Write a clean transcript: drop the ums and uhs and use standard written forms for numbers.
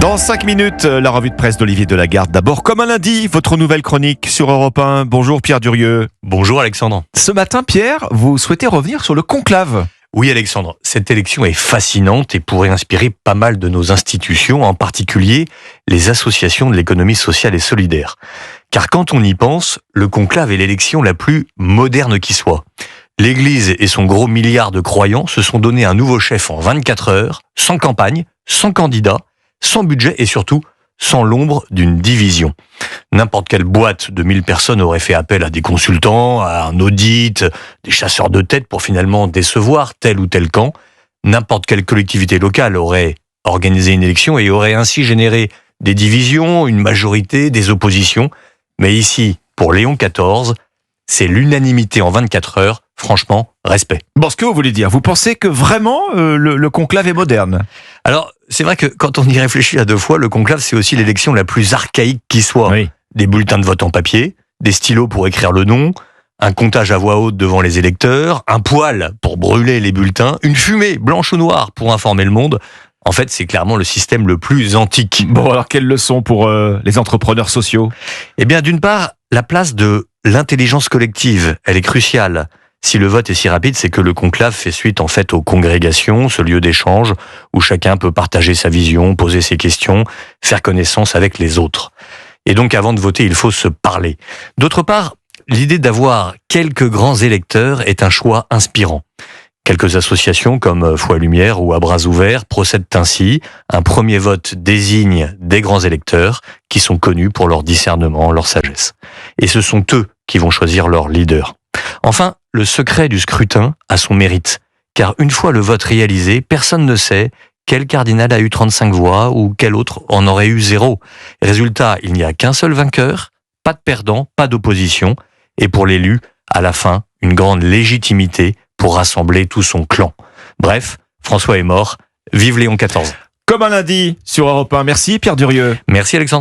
Dans 5 minutes, la revue de presse d'Olivier Delagarde. D'abord, comme un lundi, votre nouvelle chronique sur Europe 1. Bonjour Pierre Durieux. Bonjour Alexandre. Ce matin, Pierre, vous souhaitez revenir sur le conclave. Oui Alexandre, cette élection est fascinante et pourrait inspirer pas mal de nos institutions, en particulier les associations de l'économie sociale et solidaire. Car quand on y pense, le conclave est l'élection la plus moderne qui soit. L'Église et son gros milliard de croyants se sont donné un nouveau chef en 24 heures, sans campagne, sans candidat, sans budget et surtout sans l'ombre d'une division. N'importe quelle boîte de 1000 personnes aurait fait appel à des consultants, à un audit, des chasseurs de tête pour finalement décevoir tel ou tel camp. N'importe quelle collectivité locale aurait organisé une élection et aurait ainsi généré des divisions, une majorité, des oppositions. Mais ici, pour Léon XIV, c'est l'unanimité en 24 heures. Franchement, respect. Bon, ce que vous voulez dire, vous pensez que vraiment le conclave est moderne ? Alors, c'est vrai que quand on y réfléchit à deux fois, le conclave, c'est aussi l'élection la plus archaïque qui soit. Oui. Des bulletins de vote en papier, des stylos pour écrire le nom, un comptage à voix haute devant les électeurs, un poêle pour brûler les bulletins, une fumée blanche ou noire pour informer le monde. En fait, c'est clairement le système le plus antique. Bon, alors quelle leçon pour les entrepreneurs sociaux ? Eh bien, d'une part, la place de l'intelligence collective, elle est cruciale. Si le vote est si rapide, c'est que le conclave fait suite en fait aux congrégations, ce lieu d'échange où chacun peut partager sa vision, poser ses questions, faire connaissance avec les autres. Et donc avant de voter, il faut se parler. D'autre part, l'idée d'avoir quelques grands électeurs est un choix inspirant. Quelques associations comme Foi Lumière ou À Bras Ouverts procèdent ainsi. Un premier vote désigne des grands électeurs qui sont connus pour leur discernement, leur sagesse. Et ce sont eux qui vont choisir leur leader. Enfin, le secret du scrutin a son mérite, car une fois le vote réalisé, personne ne sait quel cardinal a eu 35 voix ou quel autre en aurait eu 0. Résultat, il n'y a qu'un seul vainqueur, pas de perdant, pas d'opposition, et pour l'élu, à la fin, une grande légitimité pour rassembler tout son clan. Bref, François est mort, vive Léon XIV. Comme un lundi sur Europe 1. Merci Pierre Durieux. Merci Alexandre.